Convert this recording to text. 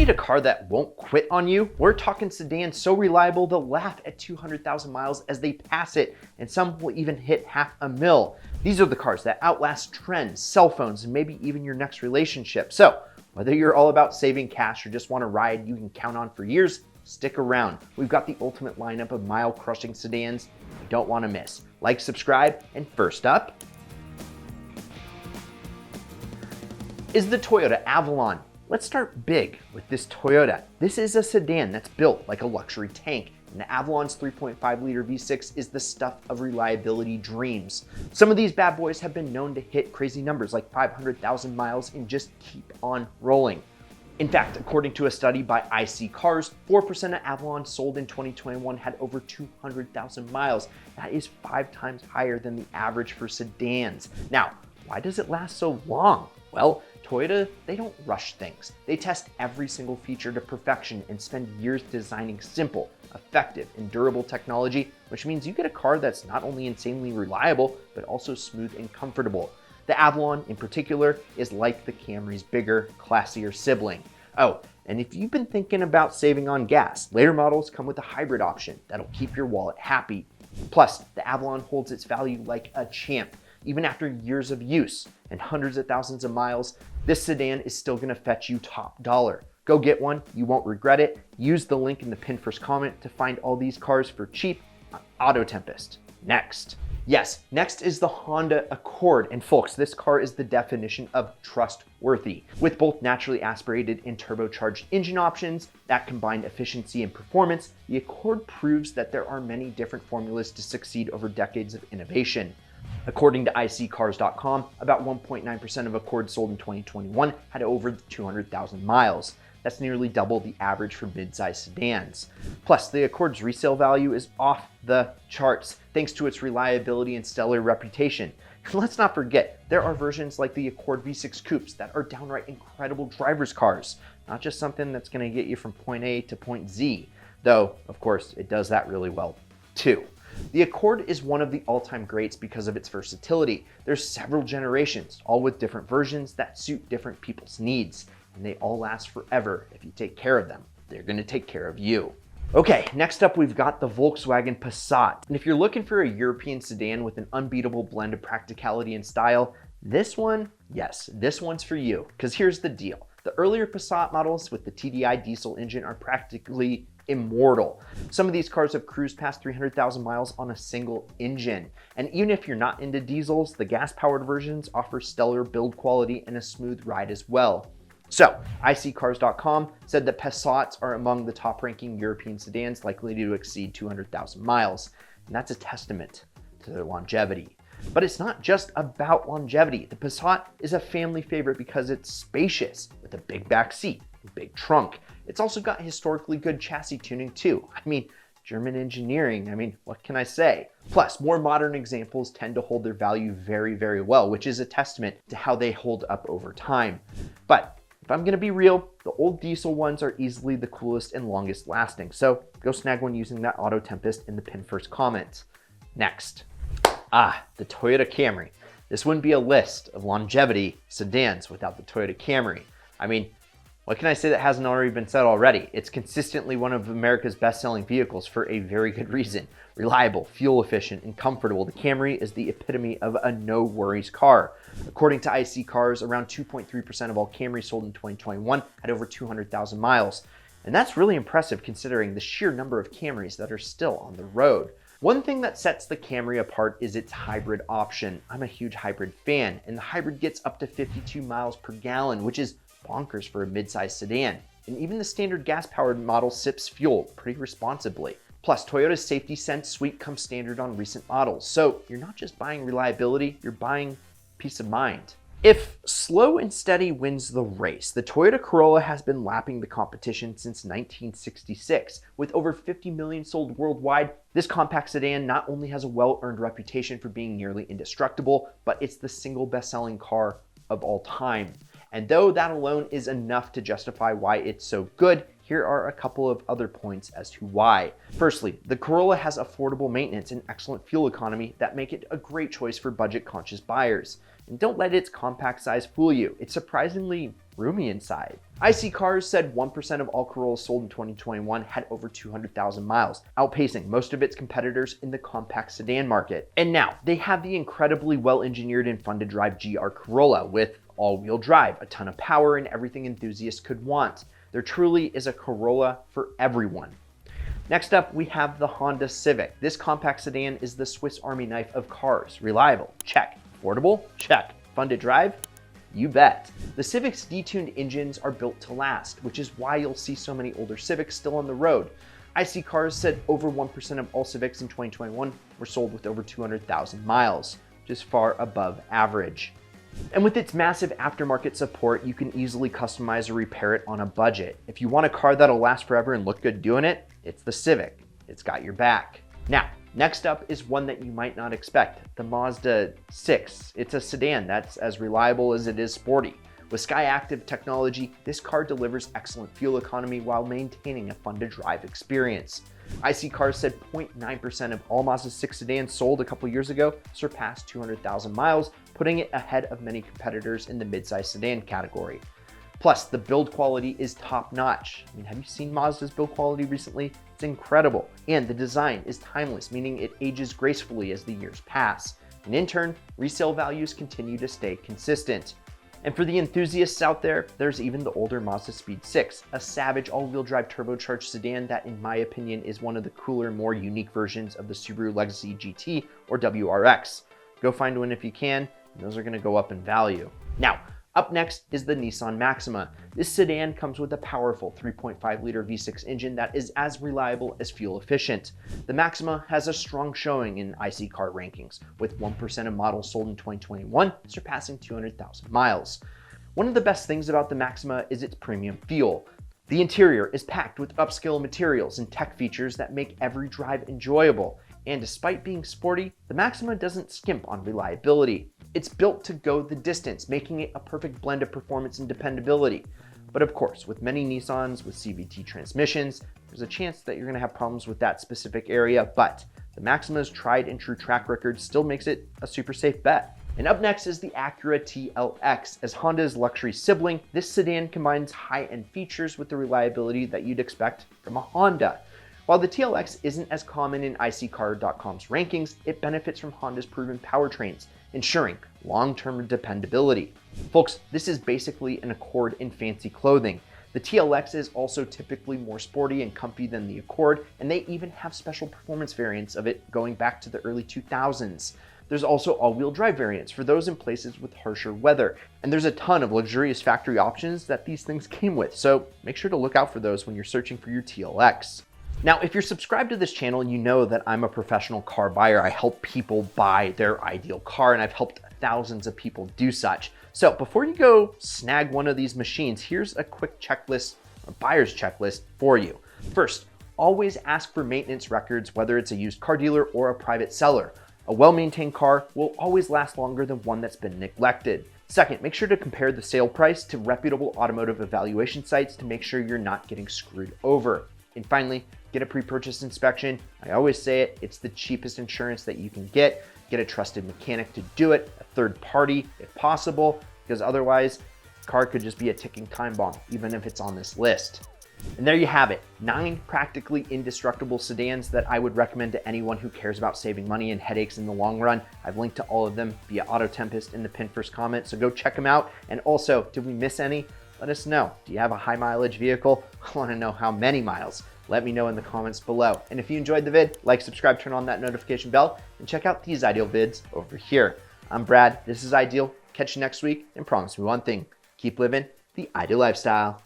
need a car that won't quit on you? We're talking sedans so reliable they'll laugh at 200,000 miles as they pass it, and some will even hit $500,000. These are the cars that outlast trends, cell phones, and maybe even your next relationship. So whether you're all about saving cash or just want a ride you can count on for years, stick around. We've got the ultimate lineup of mile-crushing sedans you don't want to miss. Like, subscribe, and first up is the Toyota Avalon. Let's start big with this Toyota. This is a sedan that's built like a luxury tank, and the Avalon's 3.5-liter V6 is the stuff of reliability dreams. Some of these bad boys have been known to hit crazy numbers like 500,000 miles and just keep on rolling. In fact, according to a study by IC Cars, 4% of Avalons sold in 2021 had over 200,000 miles. That is 5 times higher than the average for sedans. Now, why does it last so long? Well, Toyota, they don't rush things. They test every single feature to perfection and spend years designing simple, effective, and durable technology, which means you get a car that's not only insanely reliable, but also smooth and comfortable. The Avalon, in particular, is like the Camry's bigger, classier sibling. Oh, and if you've been thinking about saving on gas, later models come with a hybrid option that'll keep your wallet happy. Plus, the Avalon holds its value like a champ. Even after years of use and hundreds of thousands of miles, this sedan is still gonna fetch you top dollar. Go get one, you won't regret it. Use the link in the pinned first comment to find all these cars for cheap on Auto Tempest. Next. Yes, next is the Honda Accord. And folks, this car is the definition of trustworthy. With both naturally aspirated and turbocharged engine options that combine efficiency and performance, the Accord proves that there are many different formulas to succeed over decades of innovation. According to iCars.com, about 1.9% of Accords sold in 2021 had over 200,000 miles. That's nearly double the average for mid-size sedans. Plus, the Accord's resale value is off the charts thanks to its reliability and stellar reputation. And let's not forget, there are versions like the Accord V6 Coupes that are downright incredible driver's cars, not just something that's going to get you from point A to point Z, though, of course, it does that really well, too. The Accord is one of the all-time greats because of its versatility. There's several generations, all with different versions that suit different people's needs, and they all last forever if you take care of them. They're going to take care of you. Okay, next up we've got the Volkswagen Passat. And if you're looking for a European sedan with an unbeatable blend of practicality and style, this one, yes, this one's for you. Because here's the deal. The earlier Passat models with the TDI diesel engine are practically immortal. Some of these cars have cruised past 300,000 miles on a single engine. And even if you're not into diesels, the gas-powered versions offer stellar build quality and a smooth ride as well. So, iCars.com said that Passats are among the top-ranking European sedans likely to exceed 200,000 miles. And that's a testament to their longevity. But it's not just about longevity. The Passat is a family favorite because it's spacious with a big back seat and big trunk. It's also got historically good chassis tuning too. I mean, German engineering, what can I say? Plus, more modern examples tend to hold their value very, very well, which is a testament to how they hold up over time. But if I'm gonna be real, the old diesel ones are easily the coolest and longest lasting. So go snag one using that Auto Tempest in the pinned first comment. Next. The Toyota Camry. This wouldn't be a list of longevity sedans without the Toyota Camry. What can I say that hasn't already been said already? It's consistently one of America's best-selling vehicles for a very good reason. Reliable, fuel efficient, and comfortable, the Camry is the epitome of a no-worries car. According to IC Cars, around 2.3% of all Camrys sold in 2021 had over 200,000 miles. And that's really impressive considering the sheer number of Camrys that are still on the road. One thing that sets the Camry apart is its hybrid option. I'm a huge hybrid fan, and the hybrid gets up to 52 miles per gallon, which is bonkers for a mid-size sedan. And even the standard gas-powered model sips fuel pretty responsibly. Plus, Toyota's Safety Sense suite comes standard on recent models. So you're not just buying reliability, you're buying peace of mind. If slow and steady wins the race, the Toyota Corolla has been lapping the competition since 1966. With over 50 million sold worldwide, this compact sedan not only has a well-earned reputation for being nearly indestructible, but it's the single best-selling car of all time. And though that alone is enough to justify why it's so good, here are a couple of other points as to why. Firstly, the Corolla has affordable maintenance and excellent fuel economy that make it a great choice for budget-conscious buyers. And don't let its compact size fool you. It's surprisingly roomy inside. IC Cars said 1% of all Corollas sold in 2021 had over 200,000 miles, outpacing most of its competitors in the compact sedan market. And now, they have the incredibly well-engineered and fun-to-drive GR Corolla with all-wheel drive, a ton of power, and everything enthusiasts could want. There truly is a Corolla for everyone. Next up, we have the Honda Civic. This compact sedan is the Swiss Army knife of cars. Reliable, check. Affordable, check. Fun to drive? You bet. The Civic's detuned engines are built to last, which is why you'll see so many older Civics still on the road. IC Cars said over 1% of all Civics in 2021 were sold with over 200,000 miles, which is far above average. And with its massive aftermarket support, you can easily customize or repair it on a budget. If you want a car that'll last forever and look good doing it, it's the Civic. It's got your back. Now, next up is one that you might not expect, the Mazda 6. It's a sedan that's as reliable as it is sporty. With Skyactiv technology, this car delivers excellent fuel economy while maintaining a fun-to-drive experience. IC Cars said 0.9% of all Mazda 6 sedans sold a couple years ago surpassed 200,000 miles, putting it ahead of many competitors in the midsize sedan category. Plus, the build quality is top-notch. I mean, have you seen Mazda's build quality recently? It's incredible. And the design is timeless, meaning it ages gracefully as the years pass. And in turn, resale values continue to stay consistent. And for the enthusiasts out there, there's even the older Mazda Speed 6, a savage all-wheel drive turbocharged sedan that, in my opinion, is one of the cooler, more unique versions of the Subaru Legacy GT or WRX. Go find one if you can, and those are going to go up in value. Now, up next is the Nissan Maxima. This sedan comes with a powerful 3.5-liter V6 engine that is as reliable as fuel efficient. The Maxima has a strong showing in IC car rankings, with 1% of models sold in 2021 surpassing 200,000 miles. One of the best things about the Maxima is its premium feel. The interior is packed with upscale materials and tech features that make every drive enjoyable. And despite being sporty, the Maxima doesn't skimp on reliability. It's built to go the distance, making it a perfect blend of performance and dependability. But of course, with many Nissans with CVT transmissions, there's a chance that you're going to have problems with that specific area, but the Maxima's tried and true track record still makes it a super safe bet. And up next is the Acura TLX. As Honda's luxury sibling, this sedan combines high-end features with the reliability that you'd expect from a Honda. While the TLX isn't as common in ICCar.com's rankings, it benefits from Honda's proven powertrains, ensuring long-term dependability. Folks, this is basically an Accord in fancy clothing. The TLX is also typically more sporty and comfy than the Accord, and they even have special performance variants of it going back to the early 2000s. There's also all-wheel drive variants for those in places with harsher weather, and there's a ton of luxurious factory options that these things came with, so make sure to look out for those when you're searching for your TLX. Now, if you're subscribed to this channel, you know that I'm a professional car buyer. I help people buy their ideal car, and I've helped thousands of people do such. So before you go snag one of these machines, here's a quick checklist, a buyer's checklist for you. First, always ask for maintenance records, whether it's a used car dealer or a private seller. A well-maintained car will always last longer than one that's been neglected. Second, make sure to compare the sale price to reputable automotive evaluation sites to make sure you're not getting screwed over. And finally, get a pre-purchase inspection. I always say it, it's the cheapest insurance that you can get. Get a trusted mechanic to do it, a third party if possible, because otherwise, the car could just be a ticking time bomb, even if it's on this list. And there you have it, 9 practically indestructible sedans that I would recommend to anyone who cares about saving money and headaches in the long run. I've linked to all of them via Auto Tempest in the pinned first comment, so go check them out. And also, did we miss any? Let us know. Do you have a high mileage vehicle? I want to know how many miles. Let me know in the comments below. And if you enjoyed the vid, like, subscribe, turn on that notification bell, and check out these Ideal vids over here. I'm Brad, this is Ideal. Catch you next week, and promise me one thing, keep living the Ideal lifestyle.